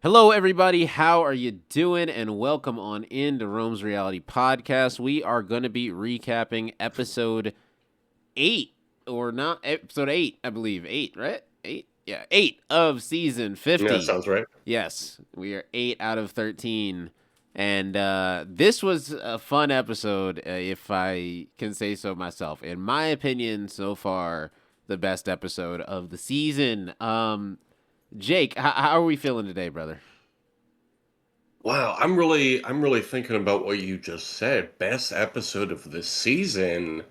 Hello, everybody. How are you doing? And welcome on into Rome's Reality Podcast. We are going to be recapping episode 8, or not, episode 8, I believe. 8, right? 8? Yeah, 8 of season Yeah, that 50. sounds right. Yes, we are 8 out of 13. And this was a fun episode, if I can say so myself. In my opinion, so far, the best episode of the season. Jake, how are we feeling today, brother? Wow, I'm really thinking about what you just said. Best episode of the season.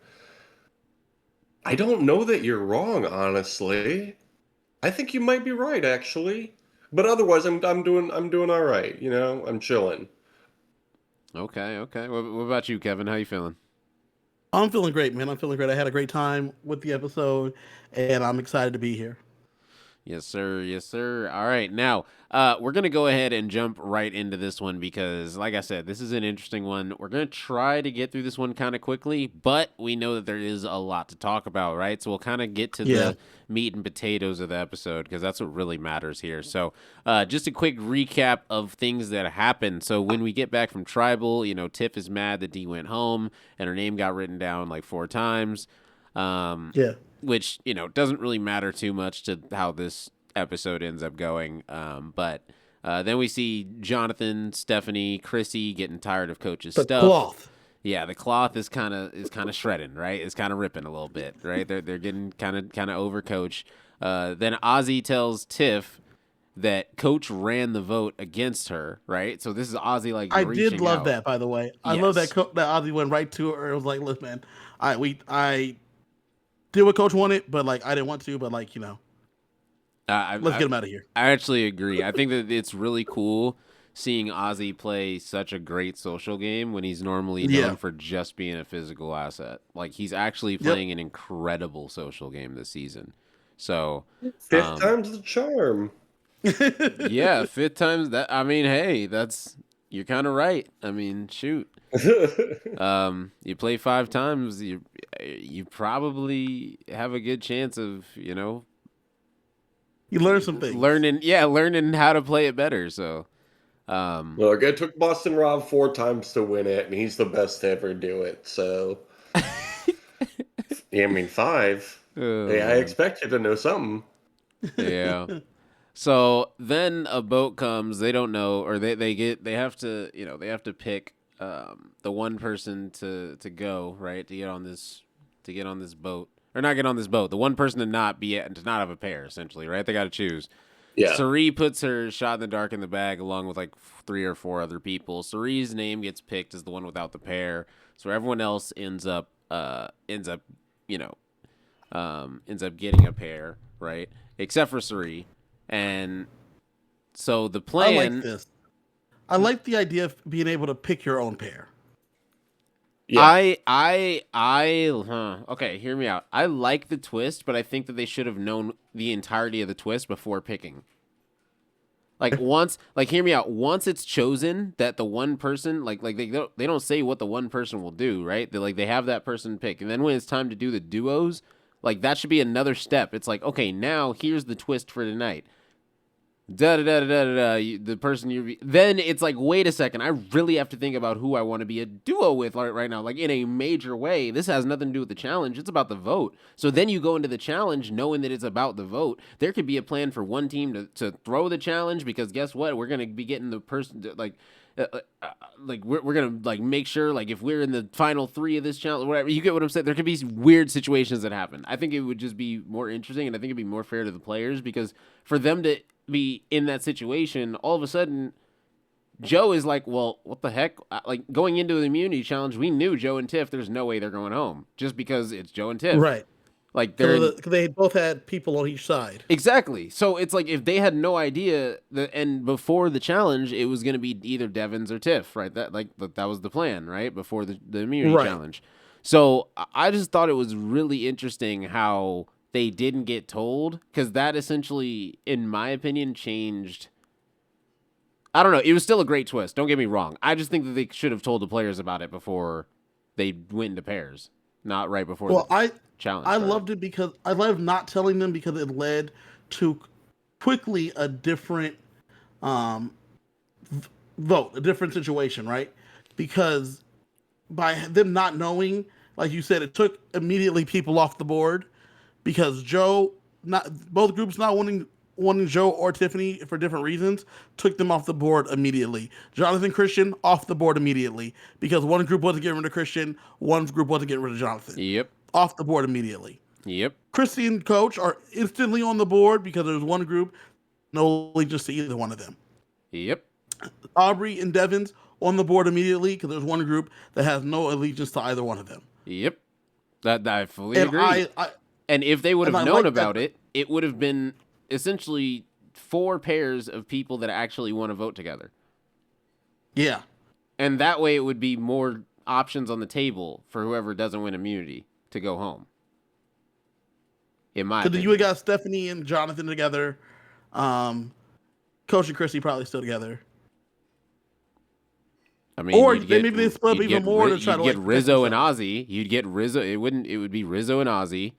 I don't know that you're wrong, honestly. I think you might be right, actually. But otherwise, I'm doing all right. I'm chilling. Okay. What about you, Kevin? How you feeling? I'm feeling great, man. I'm feeling great. I had a great time with the episode, and I'm excited to be here. Yes, sir. Yes, sir. All right. Now, we're going to go ahead and jump right into this one because, like I said, this is an interesting one. We're going to try to get through this one kind of quickly, but we know that there is a lot to talk about, right? So we'll kind of get to Yeah. the meat and potatoes of the episode because that's what really matters here. So, just a quick recap of things that happened. So, when we get back from Tribal, Tiff is mad that Dee went home and her name got written down like 4 times. Yeah. Which doesn't really matter too much to how this episode ends up going. But then we see Jonathan, Stephanie, Chrissy getting tired of Coach's The stuff. cloth. Yeah, the cloth is kind of shredding, right? It's kind of ripping a little bit, right? They're getting kind of over Coach. Then Ozzy tells Tiff that Coach ran the vote against her, right? So this is Ozzy like I reaching did love out. that, by the way. I love Yes. that Ozzy went right to her. It was like, look, man, I did what Coach wanted, but like I didn't want to, but like I, let's I get him out of here. I actually agree. I think that it's really cool seeing Ozzy play such a great social game when he's normally known Yeah. for just being a physical asset. Like he's actually Yep. playing an incredible social game this season. So, Fifth time's the charm. yeah, fifth times that. I mean, hey, you're kind of right. I mean, shoot. You play 5 times, you probably have a good chance of You learn some things. learning how to play it better. So, Look, it took Boston Rob 4 times to win it, and he's the best to ever do it. So, yeah, I mean, five. Yeah, I man. expect you to know something. Yeah. So then a boat comes. They don't know, or they have to they have to pick the one person to go, right, to get on this boat, or not get on this boat. The one person to not have a pair, essentially, right? They got to choose. Yeah. Sari puts her shot in the dark in the bag along with like 3 or 4 other people. Sari's name gets picked as the one without the pair, so everyone else you know ends up getting a pair, right? Except for Sari. And so the I plan. like this. I like the idea of being able to pick your own pair. Yeah. Okay, hear me out. I like the twist, but I think that they should have known the entirety of the twist before picking. Hear me out. Once it's chosen that the one person, they don't say what the one person will do, right? They have that person pick, and then when it's time to do the duos, like that should be another step. It's like, okay, now here's the twist for tonight. Da da da da da da. The person you then it's like, wait a second, I really have to think about who I want to be a duo with right now, like in a major way. This has nothing to do with the challenge; it's about the vote. So then you go into the challenge knowing that it's about the vote. There could be a plan for one team to throw the challenge because guess what? We're gonna be getting the person to, we're gonna like make sure like if we're in the final 3 of this challenge, whatever, you get what I'm saying. There could be weird situations that happen. I think it would just be more interesting, and I think it'd be more fair to the players because for them to be in that situation, all of a sudden, Joe is like, well, what the heck? Like going into the immunity challenge, we knew Joe and Tiff. There's no way they're going home just because it's Joe and Tiff. Right. Like they're Because they both had people on each side. exactly. So it's like if they had no idea that, and before the challenge, it was going to be either Devins or Tiff, right? That was the plan, right? Before the immunity Right. challenge. So I just thought it was really interesting how they didn't get told because that essentially, in my opinion, changed. I don't know. It was still a great twist. Don't get me wrong. I just think that they should have told the players about it before they went into pairs, not right before Well, the challenge. I started. loved it because I loved not telling them because it led to quickly a different um, vote, a different situation, right? Because by them not knowing, like you said, it took immediately people off the board because Joe, not both groups not wanting Joe or Tiffany for different reasons, took them off the board immediately. Jonathan Christian off the board immediately because one group wasn't getting rid of Christian, one group wasn't getting rid of Jonathan. Yep. Off the board immediately. Yep. Christy and Coach are instantly on the board because there's one group, no allegiance to either one of them. Yep. Aubrey and Devins on the board immediately because there's one group that has no allegiance to either one of them. Yep. That I fully And agree. And if they would have known about that. it would have been essentially 4 pairs of people that actually want to vote together. Yeah. And that way it would be more options on the table for whoever doesn't win immunity to go home. In my Because opinion. you would got Stephanie and Jonathan together. Coach and Chrissy probably still together. I mean, Or you'd maybe they split up you'd even more to try you'd to, get like, Rizzo and protect Ozzy. You'd get Rizzo. It would be Rizzo and Ozzy.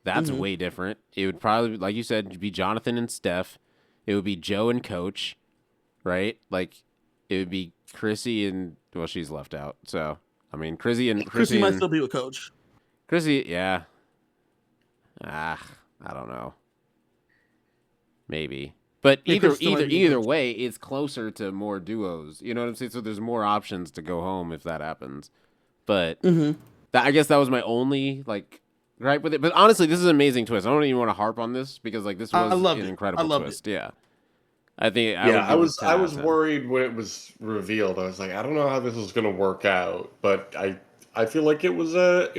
That's Mhm. way different. It would probably, like you said, be Jonathan and Steph. It would be Joe and Coach, right? Like it would be Chrissy and, well, she's left out. So I mean, Chrissy might still be with Coach. Chrissy, yeah. I don't know. Maybe. But Yeah, either Chris still might be either good. way, it's closer to more duos. You know what I'm saying? So there's more options to go home if that happens. But Mm-hmm. I guess that was my only gripe with it. But honestly, this is an amazing twist. I don't even want to harp on this because this I was loved an it. incredible I loved twist. Yeah. I think I would was give it 10 I out of was 10. worried when it was revealed. I was like, I don't know how this is going to work out, but I feel like it was a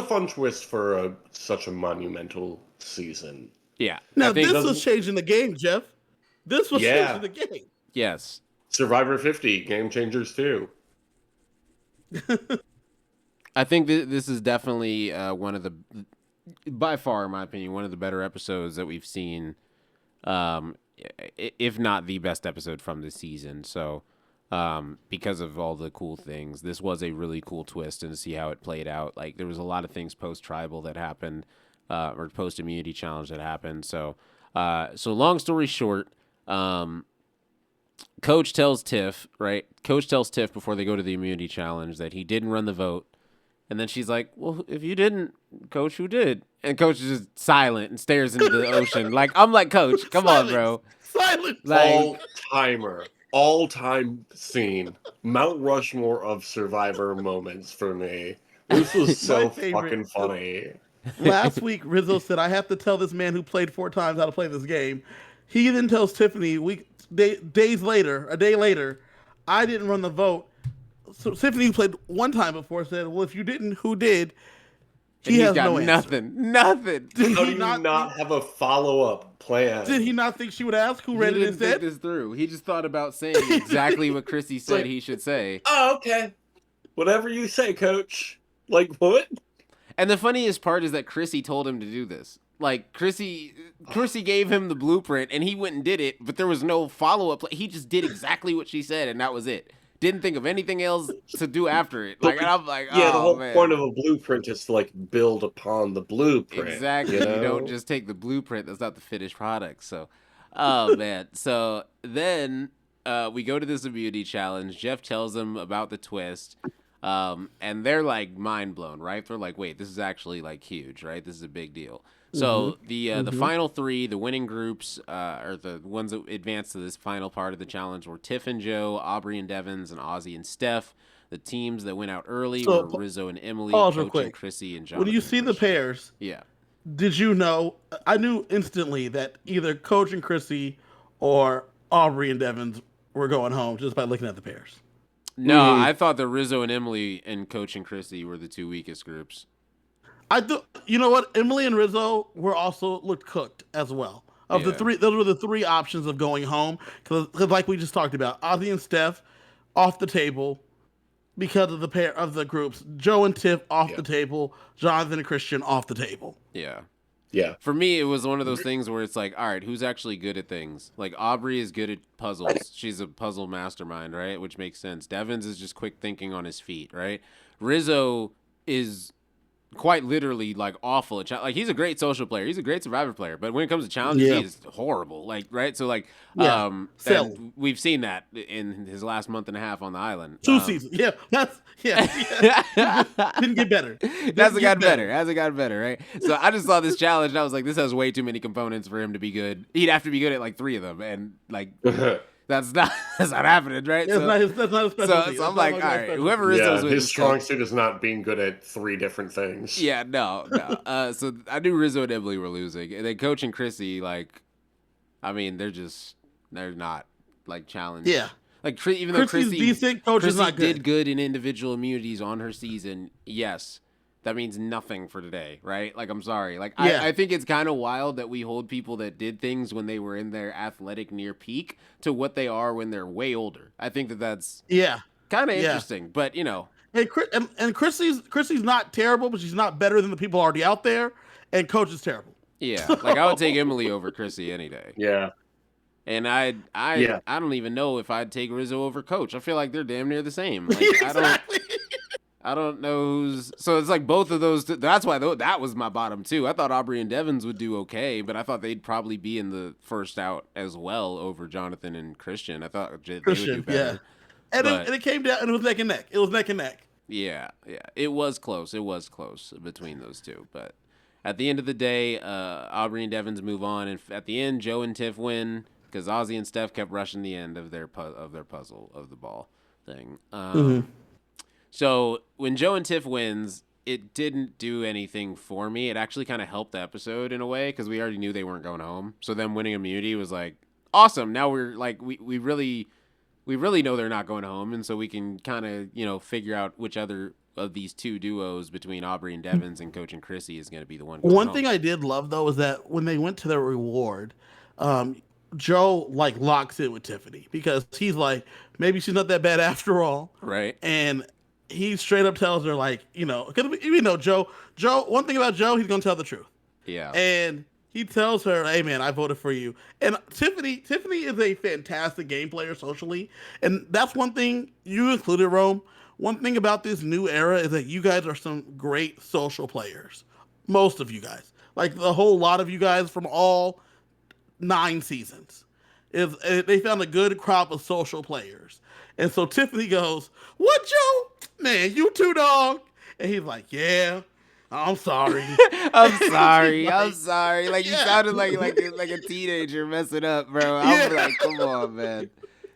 fun twist for such a monumental season. Yeah. Now, I think this was changing the game, Jeff. This was Yeah. changing the game. yes. Survivor 50, Game Changers 2. I think this is definitely one of the, by far, in my opinion, one of the better episodes that we've seen, if not the best episode from this season. So, because of all the cool things, this was a really cool twist, and to see how it played out. Like, there was a lot of things post-tribal that happened, or post-immunity challenge that happened. So, long story short, Coach tells Tiff, right? Coach tells Tiff before they go to the immunity challenge that he didn't run the vote. And then she's like, well, if you didn't, Coach, who did? And Coach is just silent and stares into the ocean. I'm like, Coach, come on, bro. Silence. Like, All-time scene. Mount Rushmore of Survivor moments for me. This was so My favorite. fucking funny. Last week, Rizzo said, I have to tell this man who played 4 times how to play this game. He then tells Tiffany a day later, I didn't run the vote. So Tiffany, who played 1 time before, said, well, if you didn't, who did? and He he's has got no answer. nothing. Did How he do you not have a follow-up plan? Did he not think she would ask who He read it didn't think instead? this through. He just thought about saying exactly what Chrissy said like- he should say. Oh, okay. Whatever you say, Coach. Like, what? And the funniest part is that Chrissy told him to do this. Like, Chrissy gave him the blueprint, and he went and did it, but there was no follow-up. He just did exactly what she said, and that was it. Didn't think of anything else to do after it. Like, and I'm like, oh, Yeah, the whole man. point of a blueprint is to, like, build upon the blueprint. Exactly. You You know? don't just take the blueprint. That's not the finished product. So, oh, man. So then we go to this immunity challenge. Jeff tells them about the twist. And they're like mind blown, right? They're like, wait, this is actually like huge, right? This is a big deal. So the final 3, the winning groups, or the ones that advanced to this final part of the challenge were Tiff and Joe, Aubrey and Devins, and Ozzy and Steph. The teams that went out early So, were Rizzo and Emily, pause real Coach quick. and Chrissy, and John. When you see the pairs, yeah. did you know? I knew instantly that either Coach and Chrissy or Aubrey and Devins were going home just by looking at the pairs. No, I thought that Rizzo and Emily and Coach and Chrissy were the 2 weakest groups. You know what? Emily and Rizzo were also looked cooked as well. Of the Yeah. 3, those were the 3 options of going home. Because like we just talked about, Ozzy and Steph off the table because of the pair of the groups. Joe and Tiff off the table. Jonathan and Christian off the table. Yeah. Yeah. For me, it was one of those things where it's like, all right, who's actually good at things? Like, Aubrey is good at puzzles. She's a puzzle mastermind, right? Which makes sense. Devins is just quick thinking on his feet, right? Rizzo is quite literally like awful. Like he's a great social player. He's a great Survivor player. But when it comes to challenges, Yeah. he's horrible. Like, right? So like, Yeah. Failed. and we've seen that in his last month and a half on the island. 2 seasons. Yeah. Didn't get better. Hasn't gotten better, right? So I just saw this challenge and I was like, this has way too many components for him to be good. He'd have to be good at like 3 of them, and like that's not happening, right? That's not his specialty. So I'm like, all right, whoever Rizzo's with his is strong suit is not being good at 3 different things. Yeah, no. So I knew Rizzo and Emily were losing, and then Coach and Chrissy, like, I mean, they're not like challenged. Yeah. Like even though Chrissy's Chrissy decent, Coach is Chrissy not good. did good in individual immunities on her season, yes. That means nothing for today, right? Like, I'm sorry. Like, Yeah. I think it's kind of wild that we hold people that did things when they were in their athletic near peak to what they are when they're way older. I think that's kind of interesting, but you know. And Chrissy's not terrible, but she's not better than the people already out there. And Coach is terrible. Yeah, like I would take Emily over Chrissy any day. Yeah. And I don't even know if I'd take Rizzo over Coach. I feel like they're damn near the same. Like, Exactly. I don't know who's. So it's like both of those. That's why that was my bottom two. I thought Aubrey and Devins would do okay, but I thought they'd probably be in the first out as well over Jonathan and Christian. I thought they would do better. And it came down, and it was neck and neck. Yeah. It was close. It was close between those two. But at the end of the day, Aubrey and Devins move on, and at the end, Joe and Tiff win because Ozzy and Steph kept rushing the end of their puzzle of the ball thing. So when Joe and Tiff wins, it didn't do anything for me. It actually kind of helped the episode in a way because we already knew they weren't going home. So them winning immunity was like awesome. Now we're like we really know they're not going home, and so we can kind of figure out which other of these two duos between Aubrey and Devins and Coach and Chrissy is going to be the one. One thing I did love though is that when they went to their reward, Joe like locks in with Tiffany because he's like, maybe she's not that bad after all, right? And he straight up tells her like, because Joe. One thing about Joe, he's gonna tell the truth. Yeah. And he tells her, "Hey man, I voted for you." And Tiffany is a fantastic game player socially, and that's one thing you included, Rome. One thing about this new era is that you guys are some great social players. Most of you guys, like the whole lot of you guys from all 9 seasons, they found a good crop of social players. And so Tiffany goes, "What, Joe? Man, you too, dog." And he's like, "Yeah, I'm sorry." I'm sorry. Like you sounded like a teenager messing up, bro. I was like, come on, man.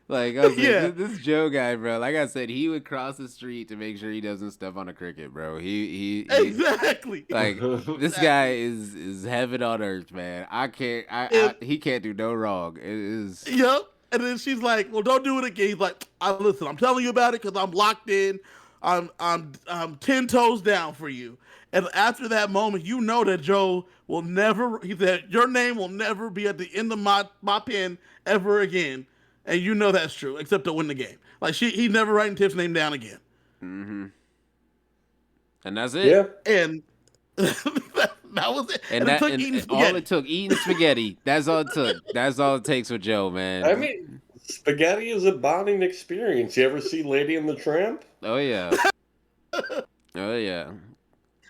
Like I was like, this Joe guy, bro. Like I said, he would cross the street to make sure he doesn't step on a cricket, bro. He exactly. Like this guy is heaven on earth, man. He can't do no wrong. It is. Yep. And then she's like, "Well, don't do it again." He's like, "Listen, I'm telling you about it because I'm locked in. I'm 10 toes down for you." And after that moment, you know that Joe will never. He said, "Your name will never be at the end of my pen ever again." And you know that's true, except to win the game. Like he's never writing Tiff's name down again. Mm-hmm. And that's it. Yeah. And that was it. And all it took eating spaghetti. That's all it took. That's all it takes with Joe, man. I mean, spaghetti is a bonding experience. You ever see Lady and the Tramp? Oh yeah. Oh yeah.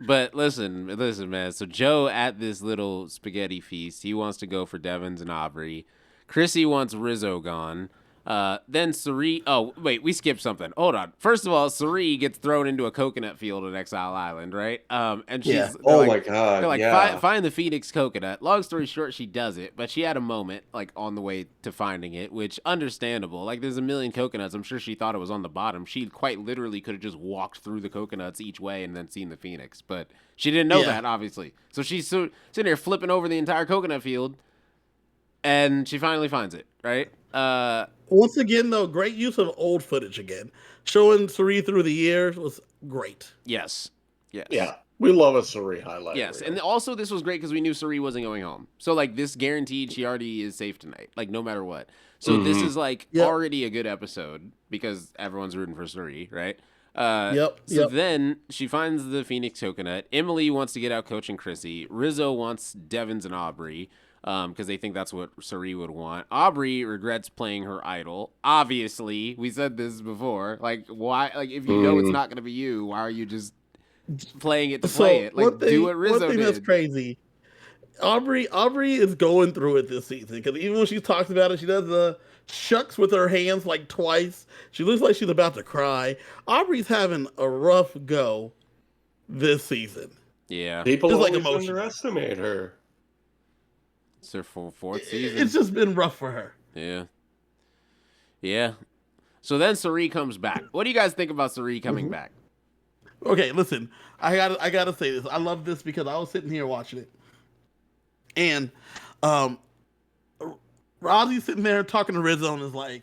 But listen, man. So Joe at this little spaghetti feast, he wants to go for Devins and Aubrey. Chrissy wants Rizzo gone. Then Cirie. Oh wait, we skipped something. Hold on. First of all, Cirie gets thrown into a coconut field on Exile Island, right? And she's my god, they're like, yeah. find the Phoenix coconut. Long story short, she does it, but she had a moment like on the way to finding it, which understandable. Like there's a million coconuts. I'm sure she thought it was on the bottom. She quite literally could have just walked through the coconuts each way and then seen the Phoenix, but she didn't know that obviously. So she's sitting there flipping over the entire coconut field, and she finally finds it, right? Once again, though, great use of old footage again. Showing Cirie through the years was great. Yes. Yeah. We love a Cirie highlight. Yes, reel. and also this was great because we knew Cirie wasn't going home. So, like, this guaranteed she already is safe tonight, like, no matter what. So this is, like, already a good episode because everyone's rooting for Cirie, right? So then she finds the Phoenix coconut. Emily wants to get out Coach and Chrissy. Rizzo wants Devins and Aubrey. Because they think that's what Cirie would want. Aubrey regrets playing her idol. Obviously, we said this before. Like, why? Like, if you know it's not going to be you, why are you just playing it to So play it. Like, one thing, do what Rizzo one thing that's did. crazy. Aubrey is going through it this season because even when she talks about it, she does the shucks with her hands like twice. She looks like she's about to cry. Aubrey's having a rough go this season. Yeah, People Just like always emotional. underestimate her. it's her fourth season. It's just been rough for her. Yeah. Yeah. So then Sari comes back. What do you guys think about Sari coming back? Okay, listen, I gotta say this. I love this because I was sitting here watching it, and Rozzie's sitting there talking to Rizzo and is like,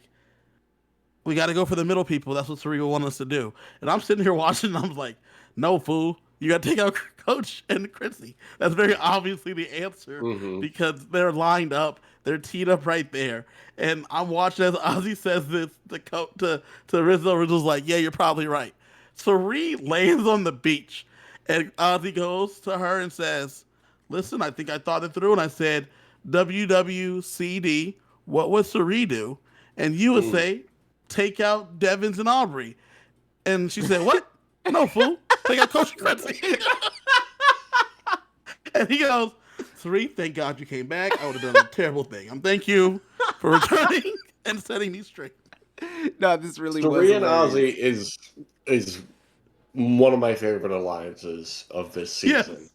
"We got to go for the middle people. That's what Sari want us to do." And I'm sitting here watching, and I'm like, "No, fool. You got to take out Coach and Chrissy." That's very obviously the answer because they're lined up. They're teed up right there. And I'm watching as Ozzy says this to Rizzo. Rizzo's like, "Yeah, you're probably right." Sari lands on the beach, and Ozzy goes to her and says, "Listen, I think I thought it through." And I said, "WWCD, what would Sari do?" And you would say, "Take out Devins and Aubrey." And she said, "What? No, fool. Take out Coach Chrissy." And he goes, "Sari, thank God you came back. I would have done a terrible thing. Thank you for returning and setting me straight." No, this really was Sari and hilarious. Ozzy is one of my favorite alliances of this season.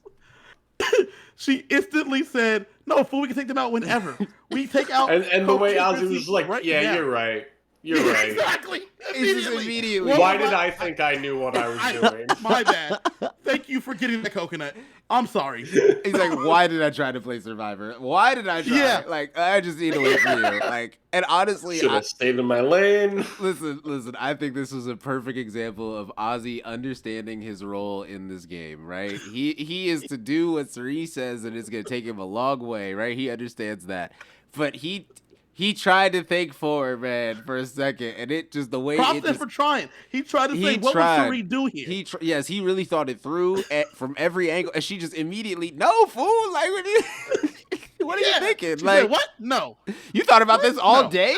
Yes. She instantly said, "No, fool, we can take them out whenever. We take out." And the Coach way Ozzy Chrissy was like, right "Yeah, now." you're right. You're right. Exactly. It's just immediately. Why did I think I knew what I was doing?" My bad. Thank you for getting the coconut. I'm sorry. He's like, why did I try to play Survivor? Why did I try? Yeah. Like, I just need to wait for you. Like, and honestly, Should have stayed in my lane. listen. I think this was a perfect example of Ozzy understanding his role in this game. Right? He is to do what Sari says, and it's going to take him a long way. Right? He understands that, but he tried to think forward, man, for a second, and it just the way Props it him just, for trying. He tried to he say, "What tried. would Sari do here?" Yes, he really thought it through from every angle, and she just immediately, "No, fool! Like, what are you, what are you thinking? She Like, said, "What? No." you thought about this all No. day?"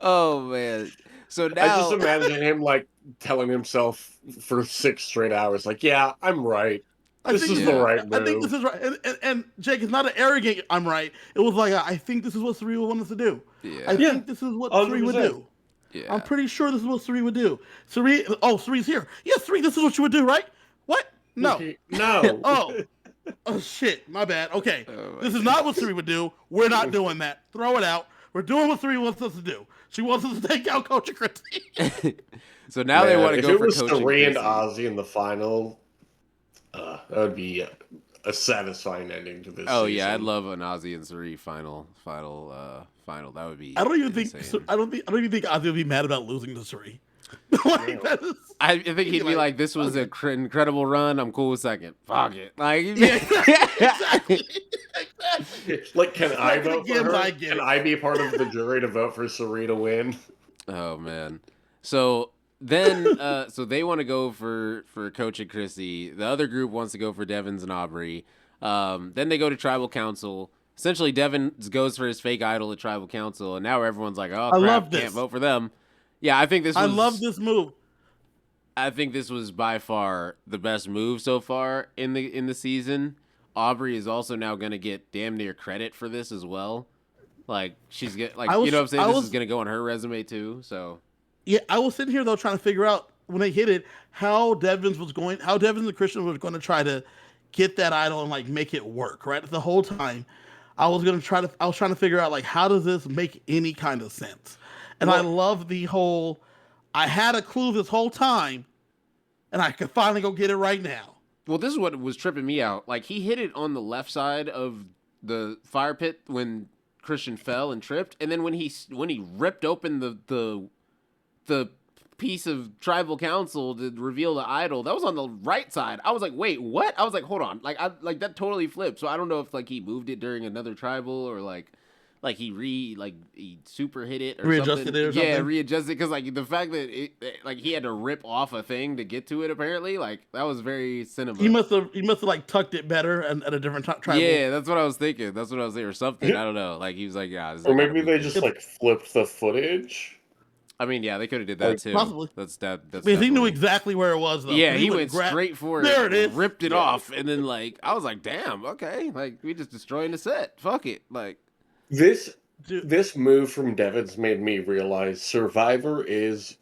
Oh man! So I now, just imagine him like telling himself for 6 straight hours, like, "Yeah, I'm right. This is the right move." I think this is right. And Jake, it's not an arrogant "I'm right." It was like, I think this is what Sari would want us to do. Yeah. I think this is what Sari would 100%. do. yeah, I'm pretty sure this is what Sari would do. Sari's here. Yes, Sari, this is what you would do, right? What? No. No. Oh, shit. My bad. Okay. Oh, my This is not what Sari would do. We're not doing that. Throw it out. We're doing what Sari wants us to do. She wants us to take out Coach Chrissy. so now they Man, want to if go it for was coaching. Sari and Chrissy. Ozzy in the final, that would be a satisfying ending to this Oh season. yeah, I'd love an Ozzy and Sari final. That would be. I don't even think insane. I don't even think Ozzy would be mad about losing to Sari. Like, that is, I think he'd be like, "This was an incredible run. I'm cool with second. Fuck it." Like, exactly. Like, can I Like the vote for games her? I get. Can I be part of the jury to vote for Sari to win? Oh man. So then, so they want to go for Coach and Chrissy. The other group wants to go for Devins and Aubrey. Then they go to Tribal Council. Essentially, Devins goes for his fake idol at Tribal Council, and now everyone's like, "Oh, crap, love this. can't vote for them." Yeah, I think this. I Was, love this move. I think this was by far the best move so far in the season. Aubrey is also now going to get damn near credit for this as well. Like she's get like you know what I'm saying. This is going to go on her resume too. So Yeah, I was sitting here though trying to figure out when they hit it how Devins and Christian was going to try to get that idol and like make it work. Right, the whole time, I was trying to figure out like how does this make any kind of sense. And I love the whole. I had a clue this whole time, and I could finally go get it right now. well, this is what was tripping me out. Like he hit it on the left side of the fire pit when Christian fell and tripped, and then when he ripped open the piece of Tribal Council to reveal the idol, that was on the right side. I was like, wait, what? I was like, hold on, like that totally flipped. So I don't know if like he moved it during another tribal or like he super hit it or Readjusted something. it or something? Yeah, readjusted because like the fact that like he had to rip off a thing to get to it apparently like that was very cinema. He must have like tucked it better and at a different tribal. Yeah, that's what I was thinking. That's what I was saying or something. I don't know. Like he was like, yeah. Or maybe they just like flipped the footage. I mean, yeah, they could have did that too. Possibly. That's Because he knew definitely- exactly where it was, though. Yeah, he went straight for it. There it is. Ripped it Yeah. off, and then I was like, damn, okay, we just destroying the set. Fuck it, This Dude, this move from Devon's made me realize Survivor is,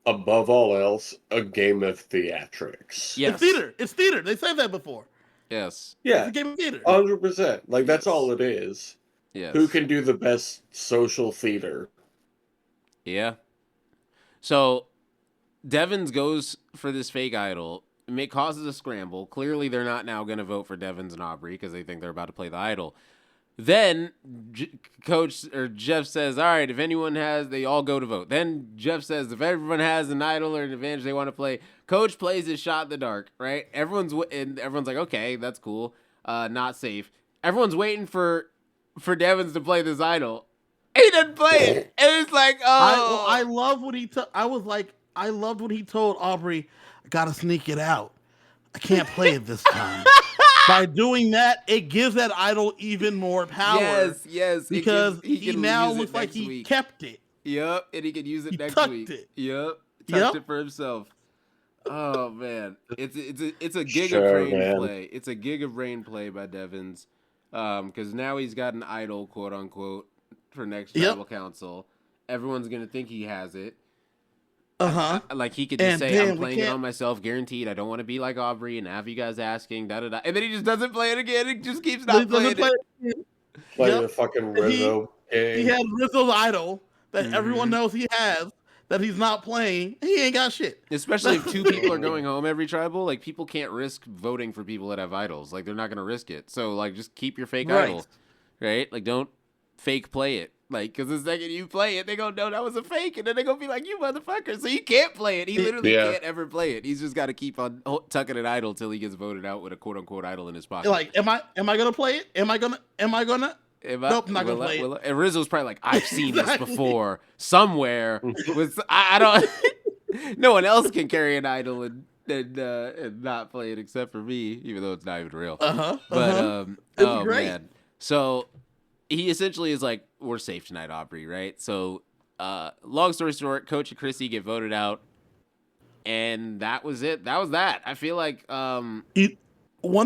above all else, a game of theatrics. yes, It's theater. It's theater. They said that before. yes, It's Yeah, a game of theater. 100%. Like that's Yes. all it is. yes. Who can do the best social theater? Yeah. So, Devins goes for this fake idol. It causes a scramble. Clearly, they're not now going to vote for Devins and Aubrey because they think they're about to play the idol. Then Coach or Jeff says, "All right, if anyone has, they all go to vote." Then Jeff says, "If everyone has an idol or an advantage they want to play," Coach plays his shot in the dark. Right? Everyone's like, "Okay, that's cool. Not safe." Everyone's waiting for Devins to play this idol. He didn't play it, and it's like, oh, I love what he told. I loved when he told Aubrey, "I gotta sneak it out. I can't play it this time." By doing that, it gives that idol even more power. Yes, because he he can now use it looks like next he week. kept it. Yep, and he can use it He next tucked week. it. Yep, Yep. tucked it for himself. Oh man, it's a gig Sure, of brain man. play. It's a gig of brain play by Devins, because now he's got an idol, quote unquote, for next Yep. tribal council. Everyone's gonna think he has it. Uh-huh. He could just And say, damn, "I'm we playing it can't- on myself, guaranteed. I don't want to be like Aubrey and have you guys asking, da da da." And then he just doesn't play it again. He just keeps He not doesn't playing play it. it. Play Yep. the fucking And he- Rizzo game. He had Rizzo's idol that everyone Mhm. knows he has that he's not playing. He ain't got shit. Especially if two people are going home every tribal, people can't risk voting for people that have idols. They're not gonna risk it. So just keep your fake Right. idol, right? Don't fake play it. Because the second you play it, they go, "No, that was a fake," and then they gonna be like, "You motherfucker!" So he can't play it. He literally Yeah. can't ever play it. He's just got to keep on tucking an idol till he gets voted out with a quote unquote idol in his pocket. Like, am I gonna play it? Am I gonna? Nope, not gonna play it. And Rizzo's probably like, "I've seen this Exactly. before somewhere." I don't. No one else can carry an idol and not play it except for me, even though it's not even real. Uh-huh. But It's oh great. man, so he essentially is like, "We're safe tonight, Aubrey." Right? So, long story short, Coach and Chrissy get voted out, and that was it. That was that. I feel like One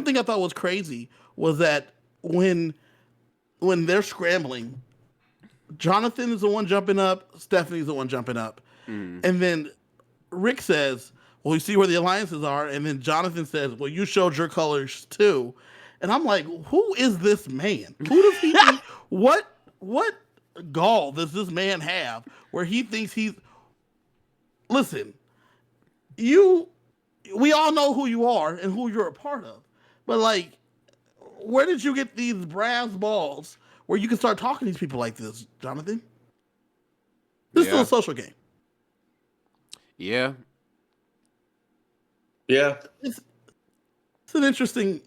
thing I thought was crazy was that when they're scrambling, Jonathan is the one jumping up, Stephanie's the one jumping up. mm, And then Rick says, "Well, you see where the alliances are." And then Jonathan says, "Well, you showed your colors too." And I'm like, who is this man? Who does he think? What gall does this man have where he thinks he's. Listen, we all know who you are and who you're a part of. But where did you get these brass balls where you can start talking to these people like this, Jonathan? This is Yeah. a social game. yeah, Yeah. It's an interesting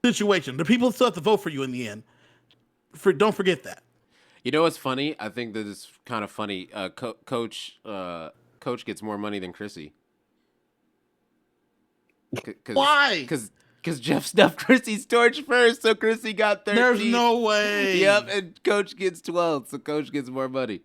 situation. The people still have to vote for you in the end. Don't forget that. You know what's funny? I think that it's kind of funny. Coach gets more money than Chrissy. Why? Because Jeff stuffed Chrissy's torch first, so Chrissy got 13. There's no way. Yep, and Coach gets 12, so Coach gets more money.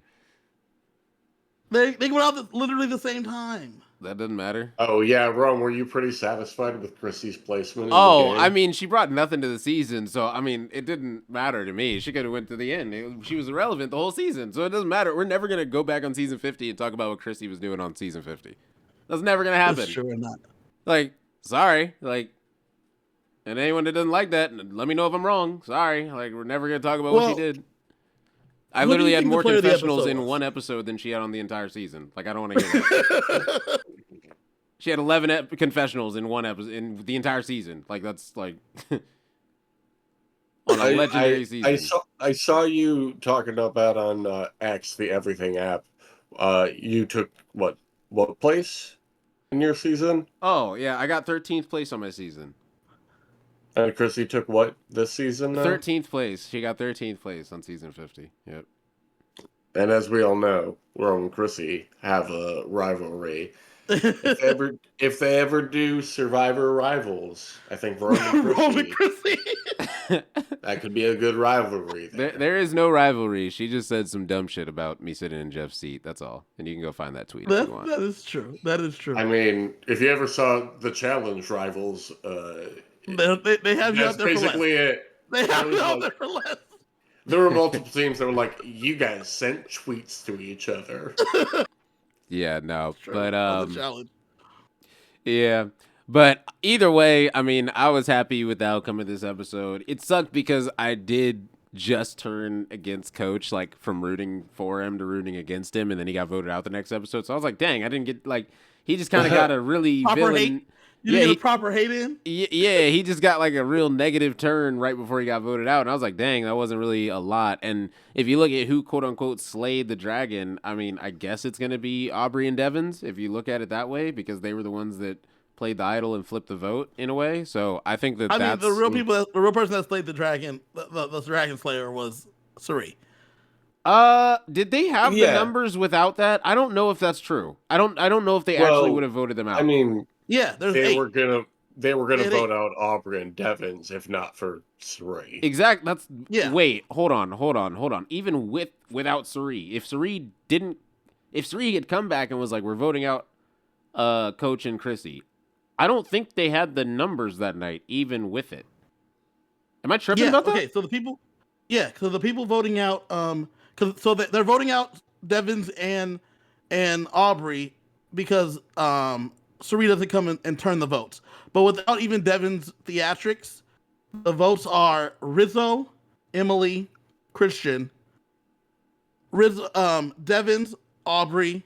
They went out literally the same time. That doesn't matter. Oh yeah, Rome. Were you pretty satisfied with Chrissy's placement? In the Oh, game? I mean, she brought nothing to the season, so I mean, it didn't matter to me. She could have went to the end. She was irrelevant the whole season, so it doesn't matter. We're never gonna go back on season 50 and talk about what Chrissy was doing on season 50. That's never gonna happen. That's true or not. Sorry, and anyone that doesn't like that, let me know if I'm wrong. Sorry, we're never gonna talk about what she did. I what do literally you had think the more player of the confessionals episode in was? one episode than she had on the entire season. I don't want to hear that. She had 11 confessionals in one episode in the entire season. That's on a legendary season. I saw you talking about on X, the Everything app. You took what place in your season? Oh yeah, I got 13th place on my season. And Chrissy took what this season? 13th place. She got 13th place on season 50. Yep. And as we all know, Rome and Chrissy have a rivalry. If they ever do Survivor Rivals, I think Rome and Roman Chrissy. Chrissy. That could be a good rivalry there. There is no rivalry. She just said some dumb shit about me sitting in Jeff's seat. That's all. And you can go find that tweet if you want. That is true. That is true. I mean, if you ever saw the Challenge Rivals, they have you out there for less. basically it. They have you out like, there for less. There were multiple teams that were like, you guys sent tweets to each other. Yeah, no. Sure, But on the challenge. yeah. But either way, I mean, I was happy with the outcome of this episode. It sucked because I did just turn against Coach, like from rooting for him to rooting against him, and then he got voted out the next episode. So I was like, dang, I didn't get like he just kind of got a really Proper villain. hate? You didn't get a proper hate in? Yeah, he just got like a real negative turn right before he got voted out. And I was like, dang, that wasn't really a lot. And if you look at who, quote unquote, slayed the dragon, I mean, I guess it's going to be Aubrey and Devins, if you look at it that way, because they were the ones that played the idol and flipped the vote in a way. So I think that's... mean, the real person that slayed the dragon, the dragon slayer was Suri. Did they have the numbers without that? I don't know if that's true. I don't know if they actually would have voted them out. I mean... Yeah, there's they 8. were gonna vote out Aubrey and Devins if not for Suri. Exactly. That's Wait, hold on. Even without Suri, if Suri had come back and was like, we're voting out Coach and Chrissy, I don't think they had the numbers that night, even with it. Am I tripping about that? Okay, so the people voting out, they're voting out Devins and Aubrey because Suri doesn't come and turn the votes. But without even Devin's theatrics, the votes are Rizzo, Emily, Christian, Devins, Aubrey,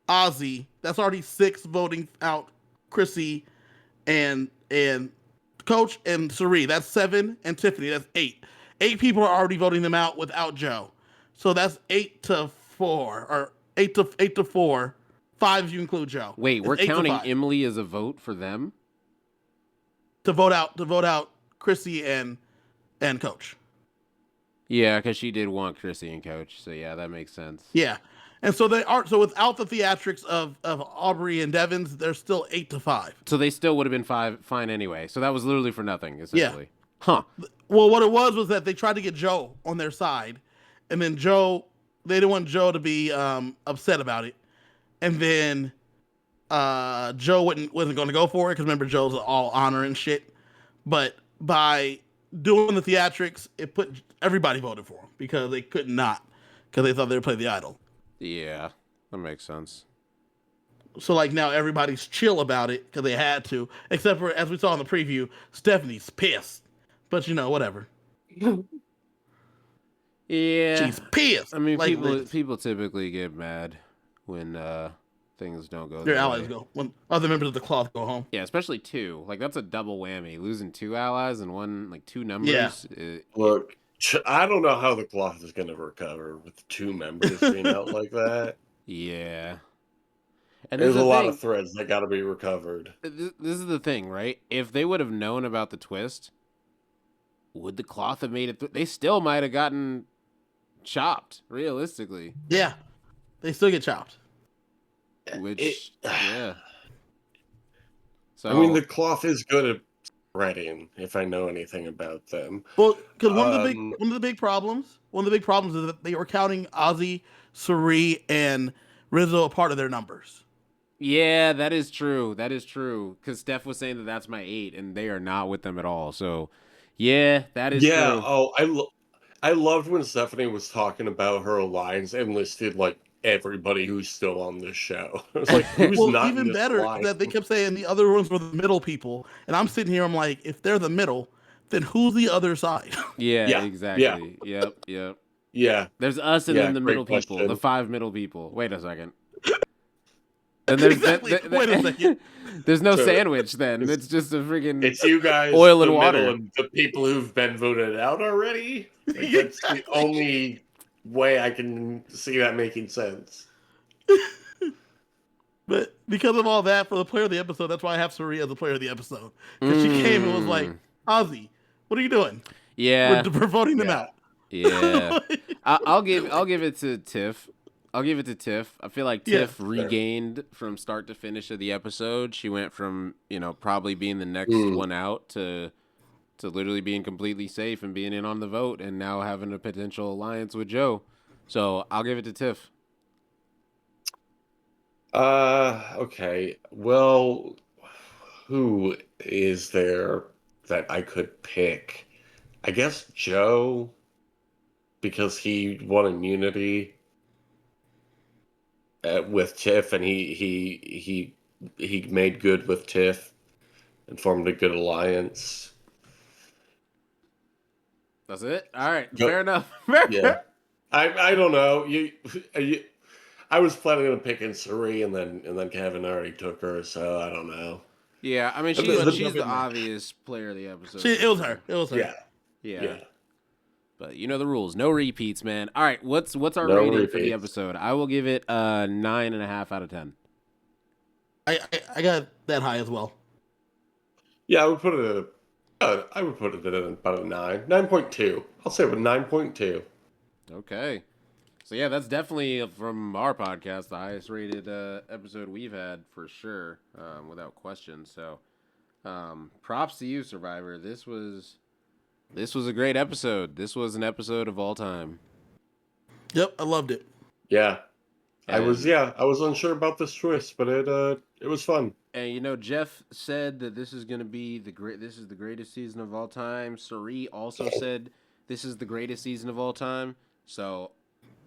Ozzy. That's already 6 voting out Chrissy and Coach and Suri. That's 7, and Tiffany. That's 8. 8 people are already voting them out without Joe. So that's 8-4 or 8-4. 5 if you include Joe. Wait, we're counting Emily as a vote for them? To vote out Chrissy and Coach. Yeah, because she did want Chrissy and Coach. So yeah, that makes sense. Yeah. And so without the theatrics of Aubrey and Devins, they're still 8-5. So they still would have been fine anyway. So that was literally for nothing, essentially. Yeah. Huh. Well, what it was that they tried to get Joe on their side, and then they didn't want Joe to be upset about it. And then Joe wasn't going to go for it because remember Joe's all honor and shit. But by doing the theatrics, it put everybody voted for him because they could not because they thought they would play the idol. Yeah, that makes sense. So like now everybody's chill about it because they had to, except for as we saw in the preview, Stephanie's pissed. But whatever. Yeah, she's pissed. I mean, like, people typically get mad when things don't go their allies go when other members of the cloth go home. Yeah, especially 2. Like that's a double whammy. Losing 2 allies and 2 numbers. Yeah. Look, I don't know how the cloth is going to recover with 2 members being out like that. Yeah. And there's a lot of threads that got to be recovered. This is the thing, right? If they would have known about the twist, would the cloth have made it? They still might have gotten chopped, realistically. Yeah, they still get chopped. Yeah. So I mean, the cloth is good at spreading. If I know anything about them, well, because one of the big problems is that they were counting Ozzy, Suri, and Rizzo a part of their numbers. Yeah, that is true. Because Steph was saying that that's my 8, and they are not with them at all. So, yeah, that is true. Oh, I loved when Stephanie was talking about her alliance and listed like everybody who's still on this show. It's like, who's not even in this better line? that they kept saying the other ones were the middle people, and I'm sitting here, I'm like, if they're the middle, then who's the other side? Yeah, exactly. Yeah. Yep. Yeah. There's us and then the middle question. people, the 5 middle people. Wait a second. And there's Wait a second. There's no sandwich then. It's just a freaking. It's you guys, oil and the water, middle, and the people who've been voted out already. Like, that's the only way I can see that making sense. But because of all that, for the player of the episode, that's why I have Suri as the player of the episode. Because she came and was like, Ozzy, what are you doing? Yeah. We're voting them out. Yeah. I'll give it to Tiff. I feel like Tiff regained from start to finish of the episode. She went from, probably being the next one out to to literally being completely safe and being in on the vote and now having a potential alliance with Joe. So I'll give it to Tiff. Okay. Well, who is there that I could pick? I guess Joe, because he won immunity with Tiff, and he made good with Tiff and formed a good alliance. That's it. All right, Go- fair enough. Yeah, I don't know. I was planning on picking Suri, and then Kevin already took her, so I don't know. Yeah, I mean But she's the- the obvious player of the episode. It was her. It was her. Yeah, Yeah. But you know the rules. No repeats, man. All right, what's our No rating for the repeats. episode? I will give it a 9.5 out of 10. I got that high as well. Yeah. I would put it at about a 9.2. I'll say with 9.2. Okay. So yeah, that's definitely from our podcast the highest rated episode we've had for sure, without question. So, props to you, Survivor. This was a great episode. This was an episode of all time. Yep, I loved it. Yeah. I was And- unsure about this twist, but it was fun. And you know, Jeff said that this is gonna be this is the greatest season of all time. Suri also said this is the greatest season of all time. So,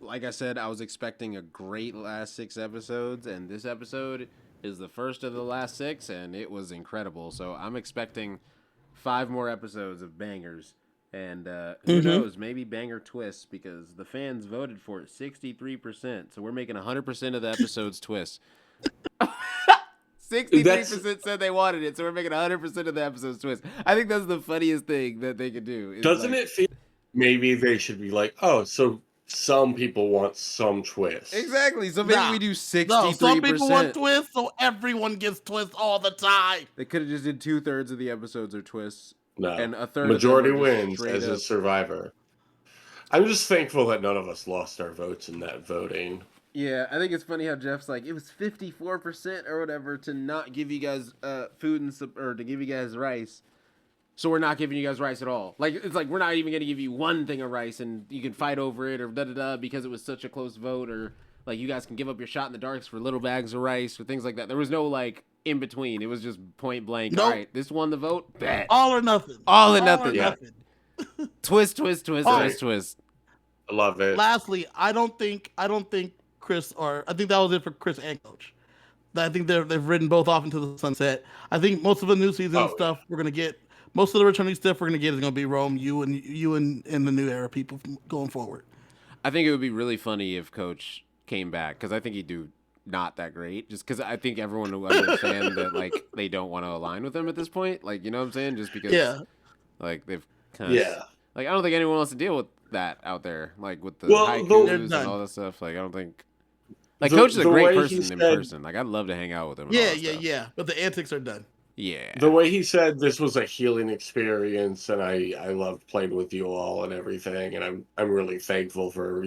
like I said, I was expecting a great last 6 episodes, and this episode is the first of the last 6, and it was incredible. So I'm expecting 5 more episodes of bangers. And who knows, maybe banger twists, because the fans voted for it 63%. So we're making 100% of the episodes twists. 63% said they wanted it, so we're making 100% of the episodes twist. I think that's the funniest thing that they could do. is Doesn't like- it feel maybe they should be like, oh, so some people want some twist. Exactly. So maybe Nah. we do 63%. No, some people want twists, so everyone gets twists all the time. They could have just did 2/3 of the episodes are twists, No. and a third Majority of them are just wins straight as a up. survivor. I'm just thankful that none of us lost our votes in that voting. Yeah, I think it's funny how Jeff's like, it was 54% or whatever to not give you guys food or to give you guys rice. So we're not giving you guys rice at all. Like, it's like we're not even going to give you one thing of rice and you can fight over it or da-da-da because it was such a close vote, or like you guys can give up your shot in the darks for little bags of rice or things like that. There was no like in between. It was just point blank. Nope. All right, this won the vote. Bet. All or nothing. All or nothing. Yeah. Twist. Oh. Twist. I love it. Lastly, I don't think Chris, or I think that was it for Chris and Coach. I think they've ridden both off into the sunset. I think most of the new season stuff we're gonna get, most of the returning stuff we're gonna get is gonna be Rome, you and the new era people going forward. I think it would be really funny if Coach came back, because I think he'd do not that great. Just because I think everyone will understand that like they don't want to align with him at this point. Like, you know what I'm saying? Just because like they've kind of like I don't think anyone wants to deal with that out there. Like with the haikus and all that stuff. Like I don't think like Coach is a great person in person. Like I'd love to hang out with him. Yeah. But the antics are done. Yeah. The way he said this was a healing experience, and I loved playing with you all and everything, and I'm really thankful for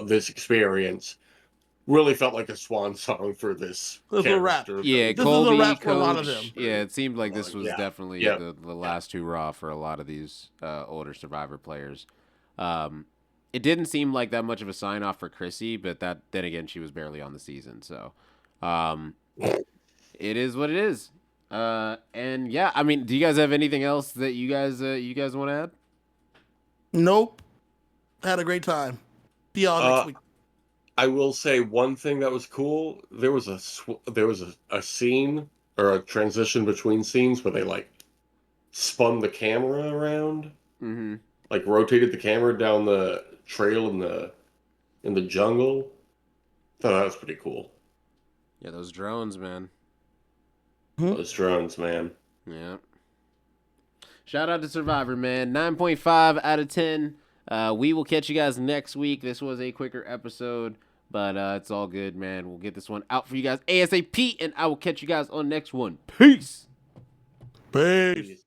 this experience. Really felt like a swan song for this. This is a wrap. character. Yeah, This is a Colby, wrap for a lot of Coach. them. Yeah, it seemed like this was Yeah. definitely Yeah. the last hurrah for a lot of these older Survivor players. It didn't seem like that much of a sign off for Chrissy, but then again, she was barely on the season, so it is what it is. And yeah, I mean, do you guys have anything else that you guys want to add? Nope. Had a great time. See y'all next week. I will say one thing that was cool. There was a scene or a transition between scenes where they like spun the camera around, Mm-hmm. like rotated the camera down the trail in the jungle. Thought that was pretty cool. Yeah, those drones, man. Those drones, man. Yeah. Shout out to Survivor, man. 9.5 out of 10. We will catch you guys next week. This was a quicker episode, but it's all good, man. We'll get this one out for you guys ASAP, and I will catch you guys on next one. Peace. Peace.